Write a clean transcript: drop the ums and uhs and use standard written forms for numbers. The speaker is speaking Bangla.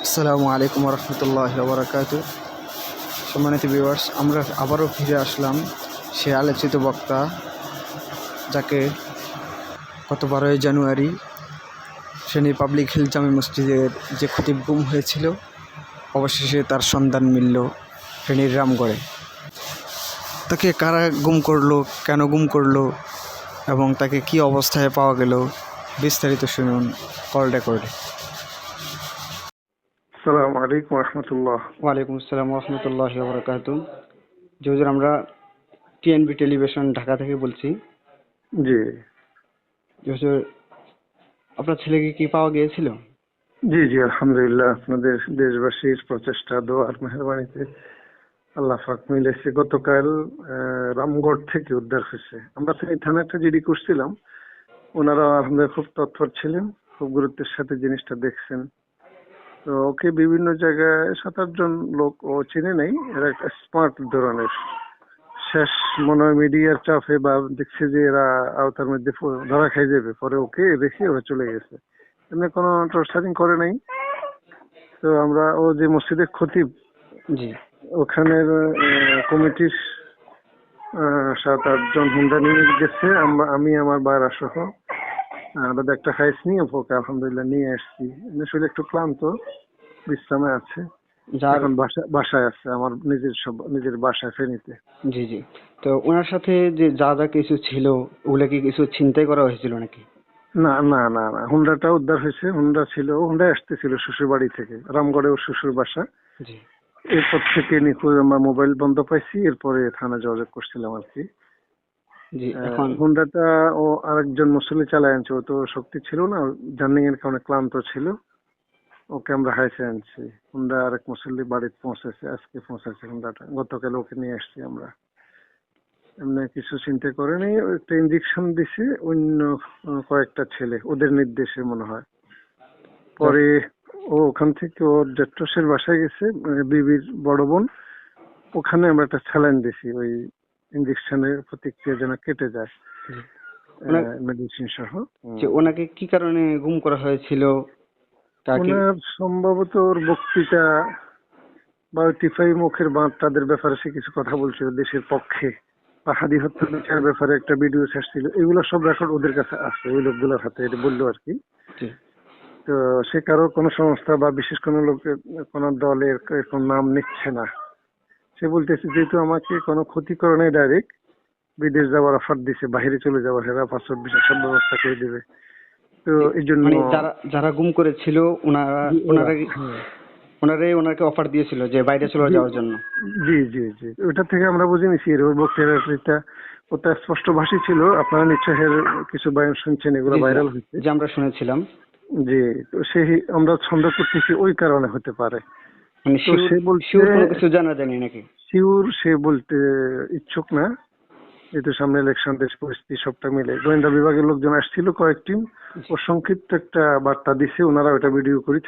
আসসালামু আলাইকুম রহমতুল্লাহ বারাকাতু। সম্মানিত ভিউয়ার্স, আমরা আবারও ফিরে আসলাম সে আলোচিত বক্তা যাকে গত 12ই জানুয়ারি ফেনী পাবলিক হেলথ জামে মসজিদের যে খতিব গুম হয়েছিল, অবশেষে তার সন্ধান মিলল ফেনীর রামগড়ে। তাকে কারা গুম করলো, কেন গুম করলো এবং তাকে কি অবস্থায় পাওয়া গেল, বিস্তারিত শুনুন কল রেকর্ডে। আসসালামু আলাইকুম রহমতুল্লাহ। ওয়ালাইকুম আসসালাম রহমতুল্লাহ বারাকাতু। জি হুজুর, আমরা টিএনবি টেলিভিশন ঢাকা থেকে বলছি। জি হুজুর, আপনার ছেলেকে কি পাওয়া গিয়েছিল? জি জি আলহামদুলিল্লাহ, আপনাদের দেশবাসীর প্রচেষ্টা, দোয়ার মেহরবানিতে আল্লাহ পাক মিলেছে। গতকাল রামগড় থেকে উদ্ধার হয়েছে। আমরা তো এই থানায় একটা জিডি করছিলাম, ওনারা আলহামদুলিল্লাহ খুব তৎপর ছিলেন, খুব গুরুত্বের সাথে জিনিসটা দেখছেন। তো ওকে বিভিন্ন জায়গায় 7-8 জন লোক ও চিনে নেই, এরা একটা স্মার্ট ধরনের। শেষ মনে হয় মিডিয়ার চাপে বা দেখছে যে এরা আওতার মধ্যে ধরা খাই যাবে, পরে ওকে রেখে ওরা চলে গেছে। এমনি কোনো টর্চারিং করে নাই। তো আমরা ও যে মসজিদের খতিব, জি ওখানের কমিটির 7-8 জন হুন্ডা নিয়ে গেছে। আমি আমার বাইরা সহ আমরা একটা খাইস নিয়ে ওকে আলহামদুলিল্লাহ নিয়ে আসছি। আসলে একটু ক্লান্ত, বিশ্রামে আছে। যার এখন বাসায় আছে, আমার নিজের বাসায় ফেনীতে। জি জি তো ওনার সাথে যে যা যা কিছু ছিল, ওগুলা কি কিছু ছিনতাই করা হয়েছিল নাকি? না না না না, হুন্ডাটা উদ্ধার হয়েছে। হুন্ডা ছিল, হুন্ডা আসতেছিল শ্বশুর বাড়ি থেকে, রামগড়ে ওর শ্বশুর বাসা। জি এরপর থেকে নিখোঁজ, আমরা মোবাইল বন্ধ পাইছি, এরপরে থানা যোগাযোগ করছিলাম আর কি। জি এখন হুন্ডাটা ও আরেকজন মুসল্লি চালায় আনছে, ও তো শক্তি ছিল না, জার্নিং এর কারণে ক্লান্ত ছিল। ওকে আমরা হাইসে আনছি। হুন্ডা আরেক মুসল্লি বাড়িতে পৌঁছেছে, আজকে পৌঁছেছে হুন্ডাটা। গতকাল ওকে নিয়ে আসছি আমরা। এমনি কিছু চিন্তা করেনি। একটা ইঞ্জেকশন দিছে অন্য কয়েকটা ছেলে, ওদের নির্দেশে মনে হয়। পরে ও ওখান থেকে ওর জেঠ্টসের বাসায় গেছে, বিবির বড় বোন। ওখানে আমরা একটা স্যালাইন দিছি, ওই ইঞ্জেকশনের প্রতিক্রিয়া যেন কেটে যায়, জি, ওনা- মেডিসিন সহ। যে ওনাকে কি কারণে গুম করা হয়েছিল তাকে? ওনার সম্ভবত ওর বক্তৃতা বা টিফাই মুখের বাঁধ তাদের ব্যাপারে সে কিছু কথা বলছিল দেশের পক্ষে, বা হাদি হত্যা বিচার ব্যাপারে একটা ভিডিও ছাড়ছিল। এগুলো সব রেকর্ড ওদের কাছে আছে, ওই লোকগুলোর হাতে, এটা বললো আর কি। জি তো সে কারো কোনো সংস্থা বা বিশেষ কোনো লোকের কোনো দলের কোনো নাম নিচ্ছে না। সে বলতেছে যেহেতু আমাকে কোনো ক্ষতি করে নাই ডাইরেক্ট, বিদেশ যাওয়ার অফার দিছে, বাইরে চলে যাওয়ার, হেরা পাসপোর্ট ভিসা সব ব্যবস্থা করে দেবে। তো জি, এই জন্য মানে যারা যারা গুম করেছিল ওনারা ওনারাই ওনাকে অফার দিয়েছিল যে বাইরে চলে যাওয়ার জন্য। জি জি জি, ওটা থেকে আমরা বুঝে নিছি এর বক্তৃতা। ওটা স্পষ্ট ভাষী ছিল, আপনারা নিশ্চয় এর কিছু বয়ান শুনছেন, এগুলো জি জি ভাইরাল হয়েছে। যে আমরা শুনেছিলাম। জি, তো সেই আমরা সন্দেহ করতেছি ওই কারণে হতে পারে। মানে তো সে বলছে শিওর কোনো কিছু জানা যায়নি নাকি? শিওর সে বলতে ইচ্ছুক না, যেহেতু সামনে ইলেকশন, দেশ পরিস্থিতি সবটা মিলে। গোয়েন্দা বিভাগের লোকজন আসছিল কয়েক টিম, ও সংক্ষিপ্ত একটা বার্তা দিছে, ওনারা ওটা ভিডিও করে